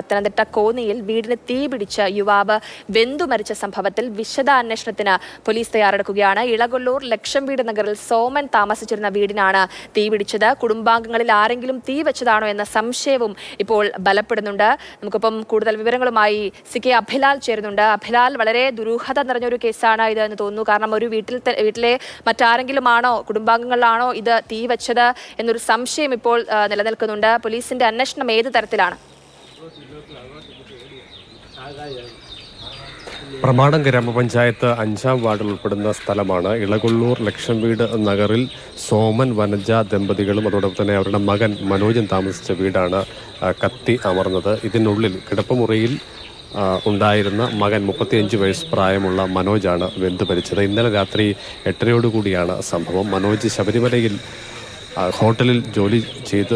പത്തനംതിട്ട കോന്നിയിൽ വീടിന് തീപിടിച്ച യുവാവ് വെന്തു മരിച്ച സംഭവത്തിൽ വിശദാന്വേഷണത്തിന് പോലീസ് തയ്യാറെടുക്കുകയാണ്. ഇളകൊല്ലൂർ ലക്ഷം വീട് നഗറിൽ സോമൻ താമസിച്ചിരുന്ന വീടിനാണ് തീപിടിച്ചത്. കുടുംബാംഗങ്ങളിൽ ആരെങ്കിലും തീ വെച്ചതാണോ എന്ന സംശയവും ഇപ്പോൾ ബലപ്പെടുന്നുണ്ട്. നമുക്കിപ്പം കൂടുതൽ വിവരങ്ങളുമായി CK അഭിലാൽ ചേരുന്നുണ്ട്. അഭിലാൽ, വളരെ ദുരൂഹത നിറഞ്ഞൊരു കേസാണ് ഇത് എന്ന് തോന്നുന്നു. കാരണം ഒരു വീട്ടിലെ മറ്റാരെങ്കിലും ആണോ, കുടുംബാംഗങ്ങളിലാണോ ഇത് തീ വെച്ചത് എന്നൊരു സംശയം ഇപ്പോൾ നിലനിൽക്കുന്നുണ്ട്. പോലീസിന്റെ അന്വേഷണം ഏത് തരത്തിലാണ്? പ്രമാടം ഗ്രാമപഞ്ചായത്ത് 5-ാം വാർഡിൽ ഉൾപ്പെടുന്ന സ്ഥലമാണ്. ഇളകൊള്ളൂർ ലക്ഷം വീട് നഗറിൽ സോമൻ വനജ ദമ്പതികളും അതോടൊപ്പം തന്നെ അവരുടെ മകൻ മനോജൻ താമസിച്ച വീടാണ് കത്തി അമർന്നത്. ഇതിനുള്ളിൽ കിടപ്പുമുറിയിൽ ഉണ്ടായിരുന്ന മകൻ 35 വയസ്സ് പ്രായമുള്ള മനോജാണ് വെന്തു മരിച്ചത്. ഇന്നലെ രാത്രി 8:30 സംഭവം. മനോജ് ശബരിമലയിൽ ഹോട്ടലിൽ ജോലി ചെയ്ത്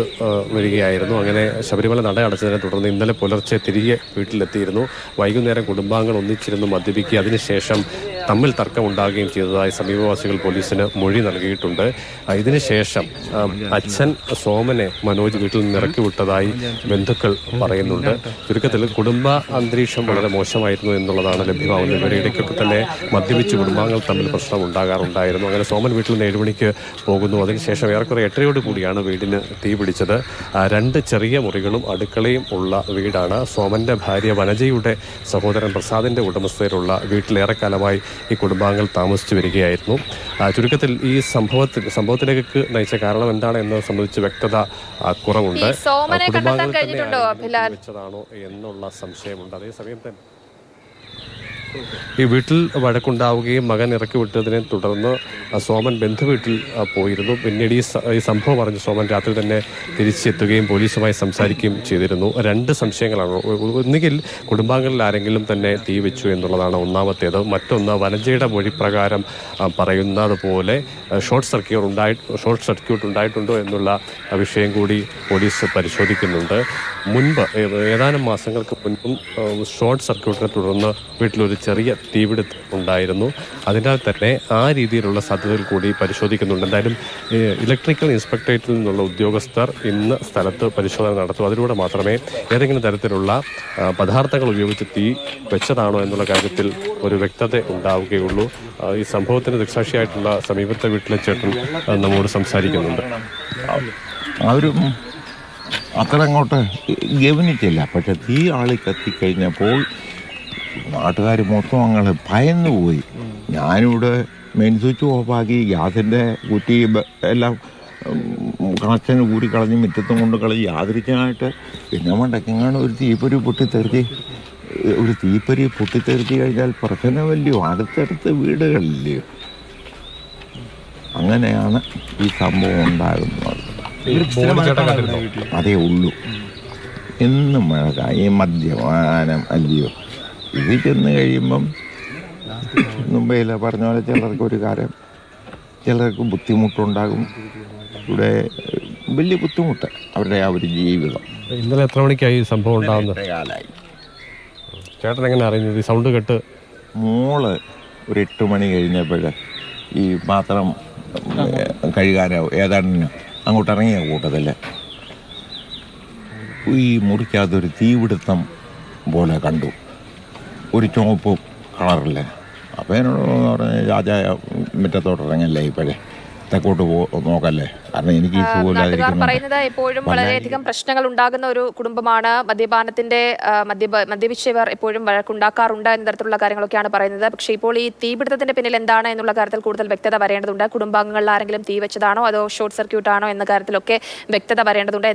വരികയായിരുന്നു. അങ്ങനെ ശബരിമല നട അടച്ചതിനെ തുടർന്ന് ഇന്നലെ പുലർച്ചെ തിരികെ വീട്ടിലെത്തിയിരുന്നു. വൈകുന്നേരം കുടുംബാംഗങ്ങൾ ഒന്നിച്ചിരുന്ന് മദ്യപിക്കുക, അതിനുശേഷം തമ്മിൽ തർക്കമുണ്ടാകുകയും ചെയ്തതായി സമീപവാസികൾ പോലീസിന് മൊഴി നൽകിയിട്ടുണ്ട്. ഇതിനുശേഷം അച്ഛൻ സോമനെ മനോജ് വീട്ടിൽ നിന്ന് ഇറക്കി വിട്ടതായി ബന്ധുക്കൾ പറയുന്നുണ്ട്. ചുരുക്കത്തിൽ കുടുംബ അന്തരീക്ഷം വളരെ മോശമായിരുന്നു എന്നുള്ളതാണ് ലഭ്യമാവുന്നത്. ഇവരെ ഇടയ്ക്കൊക്കെ തന്നെ മദ്യപിച്ച് കുടുംബാംഗങ്ങൾ തമ്മിൽ പ്രശ്നം ഉണ്ടാകാറുണ്ടായിരുന്നു. അങ്ങനെ സോമൻ വീട്ടിൽ നിന്ന് 7 മണിക്ക് പോകുന്നു. അതിനുശേഷം ഏറെക്കുറെ 8:30 വീടിന് തീ പിടിച്ചത്. 2 ചെറിയ മുറികളും അടുക്കളയും ഉള്ള വീടാണ്. സോമന്റെ ഭാര്യ വനജയുടെ സഹോദരൻ പ്രസാദിന്റെ ഉടമസ്ഥയിലുള്ള വീട്ടിലേറെക്കാലമായി ഈ കുടുംബാംഗങ്ങൾ താമസിച്ചു വരികയായിരുന്നു. ചുരുക്കത്തിൽ ഈ സംഭവത്തിലേക്ക് നയിച്ച കാരണം എന്താണ് എന്നത് സംബന്ധിച്ച് വ്യക്തത കുറവുണ്ട്. വെച്ചതാണോ എന്നുള്ള സംശയമുണ്ട്. അതേസമയം തന്നെ ഈ വീട്ടിൽ വഴക്കുണ്ടാവുകയും മകൻ ഇറക്കി വിട്ടതിനെ തുടർന്ന് സോമൻ ബന്ധുവീട്ടിൽ പോയിരുന്നു. പിന്നീട് ഈ സംഭവം അറിഞ്ഞ് സോമൻ രാത്രി തന്നെ തിരിച്ചെത്തുകയും പോലീസുമായി സംസാരിക്കുകയും ചെയ്തിരുന്നു. 2 സംശയങ്ങളാണ്. ഒന്നുകിൽ കുടുംബാംഗങ്ങളിൽ ആരെങ്കിലും തന്നെ തീ വെച്ചു എന്നുള്ളതാണ് ഒന്നാമത്തേത്. മറ്റൊന്ന്, വനജയുടെ മൊഴി പ്രകാരം പറയുന്നത് പോലെ ഷോർട്ട് സർക്യൂട്ട് ഉണ്ടായിട്ടുണ്ടോ എന്നുള്ള വിഷയം കൂടി പോലീസ് പരിശോധിക്കുന്നുണ്ട്. മുൻപ് ഏതാനും മാസങ്ങൾക്ക് മുൻപും ഷോർട്ട് സർക്യൂട്ടിനെ തുടർന്ന് വീട്ടിലൊരു ചെറിയ തീപിടുത്തം ഉണ്ടായിരുന്നു. അതിനാൽ തന്നെ ആ രീതിയിലുള്ള സാധ്യതകൾ കൂടി പരിശോധിക്കുന്നുണ്ട്. എന്തായാലും ഇലക്ട്രിക്കൽ ഇൻസ്പെക്ടറേറ്റിൽ നിന്നുള്ള ഉദ്യോഗസ്ഥർ ഇന്ന് സ്ഥലത്ത് പരിശോധന നടത്തും. അതിലൂടെ മാത്രമേ ഏതെങ്കിലും തരത്തിലുള്ള പദാർത്ഥങ്ങൾ ഉപയോഗിച്ച് തീ വെച്ചതാണോ എന്നുള്ള കാര്യത്തിൽ ഒരു വ്യക്തത ഉണ്ടാവുകയുള്ളൂ. ഈ സംഭവത്തിന് ദൃക്സാക്ഷിയായിട്ടുള്ള സമീപത്തെ വീട്ടിലെ ചേട്ടൻ നമ്മോട് സംസാരിക്കുന്നുണ്ട്. അവരും അത്ര അങ്ങോട്ട് ഗവനിച്ചില്ല. പക്ഷെ തീ ആളി കത്തിക്കഴിഞ്ഞപ്പോൾ നാട്ടുകാർ മൊത്തം അങ്ങനെ ഭയന്നു പോയി. ഞാനിവിടെ മെയിൻ സ്വിച്ച് ഓഫാക്കി ഗ്യാസിൻ്റെ കുറ്റി എല്ലാം കണക്ഷന് കൂടി കളഞ്ഞ് മുറ്റത്തും കൊണ്ട് കളഞ്ഞ് യാദൃച്ഛമായിട്ട് പിന്നെ മണ്ടക്കെങ്ങാണ് ഒരു തീപ്പൊരി പൊട്ടിത്തെറിച്ച് കഴിഞ്ഞാൽ പ്രശ്നമല്ലയോ, അടുത്തടുത്ത് വീടുകളില്ലയോ. അങ്ങനെയാണ് ഈ സംഭവം ഉണ്ടാകുന്നത്. അതേ ഉള്ളൂ. എന്നും മഴ, ഈ മദ്യപാനം അല്ലയോ. ഇത് ചെന്ന് കഴിയുമ്പം മുമ്പൈയിലെ പറഞ്ഞ പോലെ ചിലർക്ക് ബുദ്ധിമുട്ടുണ്ടാകും. ഇവിടെ വലിയ ബുദ്ധിമുട്ട് അവരുടെ ആ ഒരു ജീവിതം. ഇന്നലെ എത്ര മണിക്കായി സംഭവം ഉണ്ടാകുന്നത്? കാലമായി. ചേട്ടൻ എങ്ങനെ അറിയുന്നത്? ഈ സൗണ്ട് കേട്ട് മോള് ഒരു 8 മണി കഴിഞ്ഞപ്പോൾ ഈ പാത്രം കഴുകാനോ ഏതാണ്ട് അങ്ങോട്ട് ഇറങ്ങിയ കൂട്ടത്തില് ഈ മുറിക്കകത്തൊരു തീപിടുത്തം പോലെ കണ്ടു, ഒരു ചുവപ്പ് കളറില്. അപ്പോൾ എന്നോട് പറഞ്ഞ് രാജാ മുറ്റത്തോട്ട് ഇറങ്ങല്ലേ, ഇപ്പോഴേ തെക്കോട്ട് നോക്കല്ലേ, കാരണം എനിക്ക് ഈ നാട്ടുകാർ പറയുന്നത് എപ്പോഴും വളരെയധികം പ്രശ്നങ്ങൾ ഉണ്ടാകുന്ന ഒരു കുടുംബമാണ്. മദ്യപിച്ചവർ എപ്പോഴും വഴക്കുണ്ടാക്കാറുണ്ട് എന്ന തരത്തിലുള്ള കാര്യങ്ങളൊക്കെയാണ് പറയുന്നത്. പക്ഷേ ഇപ്പോൾ ഈ തീപിടുത്തത്തിന്റെ പിന്നിൽ എന്താണ് എന്നുള്ള കാര്യത്തിൽ കൂടുതൽ വ്യക്തത വരേണ്ടതുണ്ട്. കുടുംബാംഗങ്ങളിൽ ആരെങ്കിലും തീ വെച്ചതാണോ അതോ ഷോർട്ട് സർക്യൂട്ട് ആണോ എന്ന കാര്യത്തിലൊക്കെ വ്യക്തത വരേണ്ടതുണ്ട്.